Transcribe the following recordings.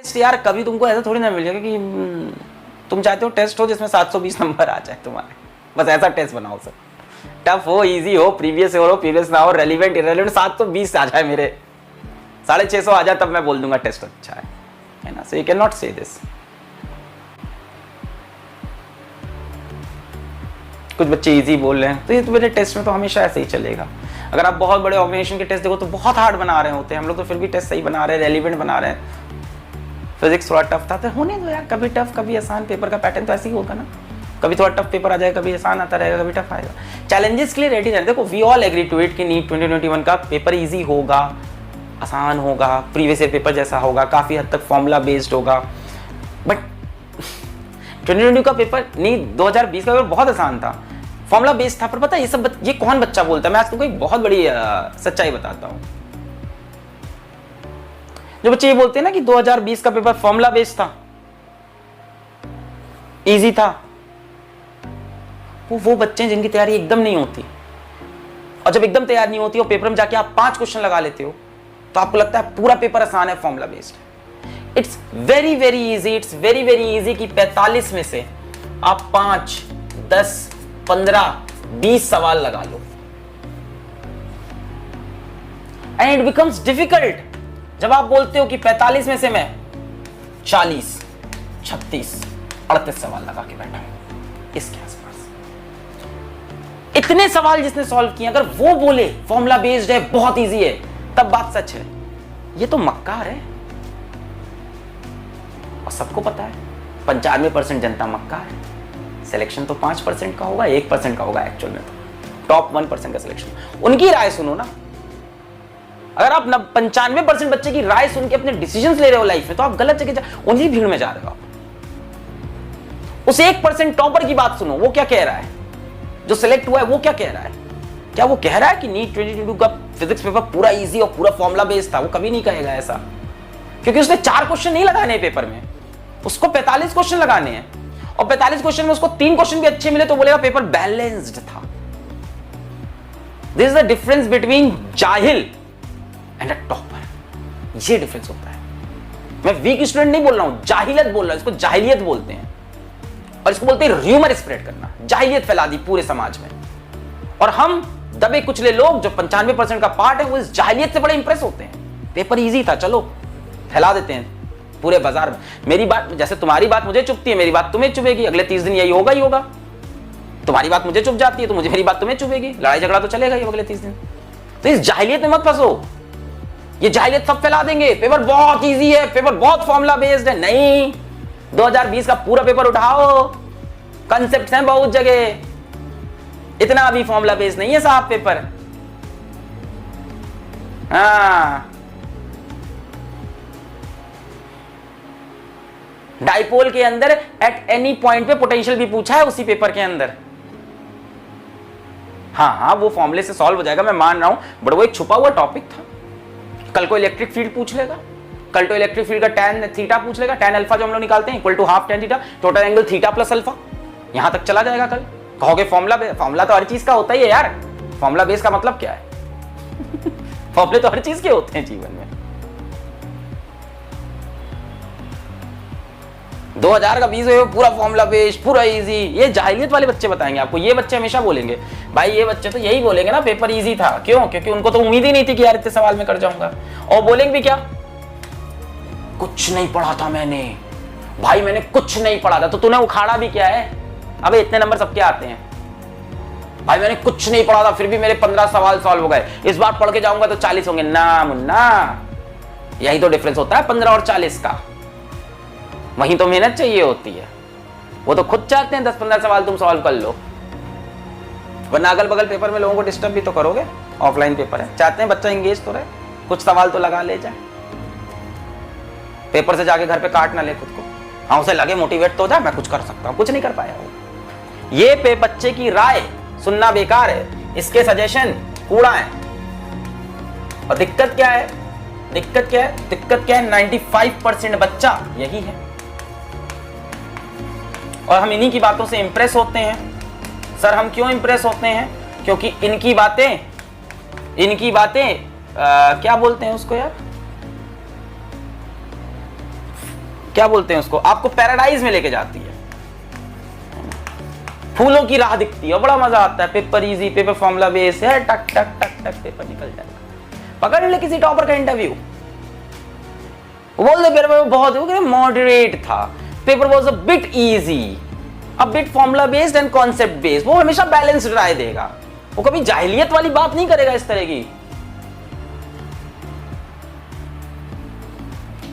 यार कभी तुमको ऐसा थोड़ी ना मिल जाएगा कि तुम चाहते हो टेस्ट हो जिसमें 720 नंबर आ जाए तुम्हारे, बस ऐसा टेस्ट बनाओ सर। टफ हो, इजी हो, प्रीवियस हो, प्रीवियस ना हो, रेलिवेंट इरेलेवेंट 720 आ जाए, मेरे 650 आ जाए, तब मैं बोल दूंगा टेस्ट अच्छा है ना। सो यू कैन नॉट से दिस। कुछ बच्चे इजी बोल रहे हैं तो ये तो मेरे टेस्ट में तो हमेशा ऐसे ही चलेगा। अगर आप बहुत बड़े ऑर्गेनाइजेशन के टेस्ट देखो तो बहुत हार्ड बना रहे होते हैं, हम लोग तो फिर भी टेस्ट सही बना रहे हैं, रेलिवेंट बना रहे हैं। फिजिक्स थोड़ा टफ था तो होने दो यार, कभी टफ कभी आसान, पेपर का पैटर्न तो ऐसे ही होगा ना, कभी थोड़ा टफ पेपर आ जाएगा, कभी आसान आता रहेगा, कभी टफ आएगा। चैलेंजेस के लिए रेडी रहते। देखो we all agree to it कि नीट 2021 का पेपर इजी होगा, आसान होगा, प्रीवियस ईयर पेपर जैसा होगा, काफ़ी हद तक फॉर्मूला बेस्ड होगा। बट 2020 का पेपर नीट 2020 का पेपर बहुत आसान था, फॉर्मूला बेस्ड था। पर पता है ये कौन बच्चा बोलता है, मैं आज तुमको एक बहुत बड़ी सच्चाई बताता हूँ। जो बच्चे ये बोलते हैं ना कि 2020 का पेपर फॉर्मूला बेस्ड था, इजी था, वो बच्चे जिनकी तैयारी एकदम नहीं होती। और जब एकदम तैयार नहीं होती और पेपर में जाके आप 5 क्वेश्चन लगा लेते हो तो आपको लगता है पूरा पेपर आसान है, formula based. It's very very easy, it's very very easy कि 45 में से आप 5, 10, 15, 20 सवाल लगा लो। एंड इट बिकम्स डिफिकल्ट जब आप बोलते हो कि 45 में से मैं 40, 36, 38 सवाल लगा के बैठा हूं इसके आसपास। इतने सवाल जिसने सॉल्व किए, अगर वो बोले फॉर्मूला बेस्ड है, बहुत इजी है, तब बात सच है। ये तो मक्कार है और सबको पता है 95% जनता मक्कार है। सिलेक्शन तो 5% का होगा, 1% का होगा एक्चुअल में, तो टॉप 1% का सिलेक्शन। उनकी राय सुनो ना। अगर आप 95% बच्चे की राय सुन के अपने डिसीजंस ले रहे हो लाइफ में, तो आप गलत जगह उन्हीं भीड़ में जा रहे हो आप। उस 1% टॉपर की बात सुनो, वो क्या कह रहा है, जो सिलेक्ट हुआ है वो क्या कह रहा है। क्या वो कह रहा है कि नीट 2022 का फिजिक्स पेपर पूरा इजी और पूरा फॉर्मूला बेस्ड था? वो कभी नहीं कहेगा ऐसा, क्योंकि उसने 4 क्वेश्चन नहीं लगाने पेपर में, उसको 45 क्वेश्चन लगाने हैं। और 45 क्वेश्चन में उसको 3 क्वेश्चन भी अच्छे मिले तो बोलेगा पेपर बैलेंस्ड था। This is the difference between जाहिल एंड अ टॉपर। ये डिफरेंस होता है। मैं वीक स्टूडेंट नहीं बोल रहा हूं, जाहिलियत बोल रहा हूं। इसको जाहिलियत बोलते हैं और इसको बोलते हैं र्यूमर स्प्रेड करना। जाहिलियत फैला दी पूरे समाज में, और हम दबे कुचले लोग जो 95% का पार्ट है वो इस जाहिलियत से बड़े इंप्रेस होते हैं। पेपर इजी था, चलो फैला देते हैं पूरे बाजार में। मेरी बात, जैसे तुम्हारी बात मुझे चुभती है, मेरी बात तुम्हें चुभेगी, अगले 30 दिन यही होगा ही होगा। तुम्हारी बात मुझे चुभ जाती है तो मुझे मेरी बात तुम्हें चुभेगी, लड़ाई झगड़ा तो चलेगा ही अगले 30 दिन। तो इस जाहिलियत में मत फंसो। ये जाहिलियत सब फैला देंगे, पेपर बहुत इजी है, पेपर बहुत फॉर्मूला बेस्ड है। नहीं, 2020 का पूरा पेपर उठाओ, कंसेप्ट हैं बहुत जगह, इतना भी फॉर्मूला बेस्ड नहीं है साहब पेपर। हाँ, डाइपोल के अंदर एट एनी पॉइंट पे पोटेंशियल भी पूछा है उसी पेपर के अंदर। हाँ, वो फॉर्मूले से सॉल्व हो जाएगा, मैं मान रहा हूं, बट वो एक छुपा हुआ टॉपिक था। कल को इलेक्ट्रिक फील्ड पूछ लेगा, कल तो इलेक्ट्रिक फील्ड का टैन थीटा पूछ लेगा। टैन अल्फा जो हम लोग निकालते हैं equal to half tan theta, total angle theta plus alpha, यहां तक चला जाएगा। कल कहोगे फॉर्मूला तो हर चीज का होता ही है यार, फॉर्मूला बेस का मतलब क्या है? फॉर्मूले तो हर चीज के होते हैं जीवन में। 2020 पूरा फॉर्मूला बेस, पूरा इजी, ये जाहिलियत वाले बच्चे बताएंगे आपको। ये बच्चे हमेशा बोलेंगे, भाई ये बच्चे तो यही बोलेंगे ना पेपर इजी था। क्यों? क्योंकि उनको तो उम्मीद ही नहीं थी कि यार इतने सवाल में कर जाऊंगा। और बोलेंगे भी क्या, कुछ नहीं पढ़ा था मैंने, भाई मैंने कुछ नहीं पढ़ा था। तो तूने उखाड़ा भी क्या है? अबे इतने नंबर सबके आते हैं। भाई मैंने कुछ नहीं पढ़ा था फिर भी मेरे 15 सवाल सॉल्व हो गए, इस बार पढ़ के जाऊंगा तो 40 होंगे। ना मुन्ना, यही तो डिफरेंस होता है 15 और 40 का। वहीं तो मेहनत चाहिए होती है। वो तो खुद चाहते हैं 10-15 सवाल तुम सॉल्व कर लो, वरना अगल बगल पेपर में लोगों को डिस्टर्ब भी तो करोगे। ऑफलाइन पेपर है, चाहते हैं बच्चा इंगेज तो रहे, कुछ सवाल तो लगा ले जाए, पेपर से जाके घर पे काट ना ले खुद को। हाँ, उसे लगे मोटिवेट तो हो जाए, मैं कुछ कर सकता हूं, कुछ नहीं कर पाया वो। ये पे बच्चे की राय सुनना बेकार है, इसके सजेशन कूड़ा है। और दिक्कत क्या है? दिक्कत क्या है? 95% बच्चा यही है, और हम इन्हीं की बातों से इंप्रेस होते हैं। सर हम क्यों इंप्रेस होते हैं? क्योंकि इनकी बातें क्या बोलते हैं उसको यार, क्या बोलते हैं उसको, आपको पैराडाइज में लेके जाती है, फूलों की राह दिखती है, बड़ा मजा आता है। Paper easy, paper formula base है, टक टक टक टक पेपर निकल जाएगा। पकड़ ले किसी टॉपर का इंटरव्यू, बोल दे पेपर बहुत मॉडरेट था, paper was a bit easy, a bit formula based and concept based. वो हमेशा बैलेंस्ड राय देगा, वो कभी जाहिलियत वाली बात नहीं करेगा इस तरह की।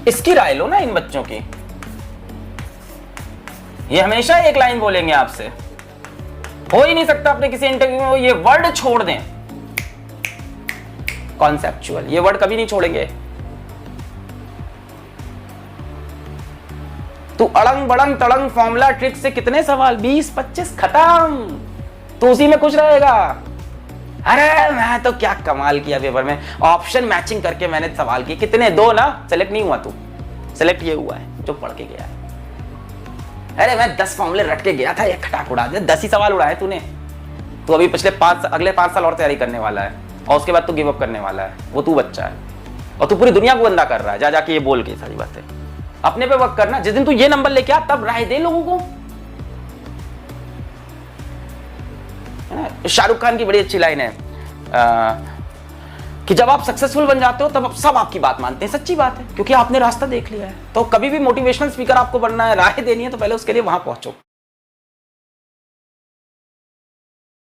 इसकी राय लो ना इन बच्चों की, ये हमेशा एक लाइन बोलेंगे आपसे, हो ही नहीं सकता अपने किसी इंटरव्यू में ये वर्ड छोड़ दें, कॉन्सेप्चुअल, ये वर्ड कभी नहीं छोड़ेंगे। तू अड़ंग बड़ंग तड़ंग फॉर्मूला ट्रिक से कितने सवाल, 20-25 खत्म, तो उसी में खुश रहेगा। अरे मैं तो क्या कमाल किया पेपर में, ऑप्शन मैचिंग करके मैंने सवाल किए, कितने, 2 ना, सेलेक्ट नहीं हुआ तू, सेलेक्ट ये हुआ है जो पढ़ के गया है। अरे मैं 10 फॉर्मूले रट के गया था, ये खटाक उड़ा दे, 10 ही सवाल उड़ाए तूने। तू अभी अगले 5 साल और तैयारी करने वाला है, और उसके बाद तू गिव अप करने वाला है, वो तू बच्चा है, और तू पूरी दुनिया को गंदा कर रहा है जा जाके ये बोल के सारी बातें। अपने पे वर्क करना, जिस दिन तू ये नंबर लेके आ तब राय दे लोगों को। शाहरुख खान की बड़ी अच्छी लाइन है कि जब आप सक्सेसफुल बन जाते हो तब सब आपकी बात मानते हैं। सच्ची बात है, क्योंकि आपने रास्ता देख लिया है। तो कभी भी मोटिवेशनल स्पीकर आपको बनना है, राय देनी है, तो पहले उसके लिए वहां पहुंचो।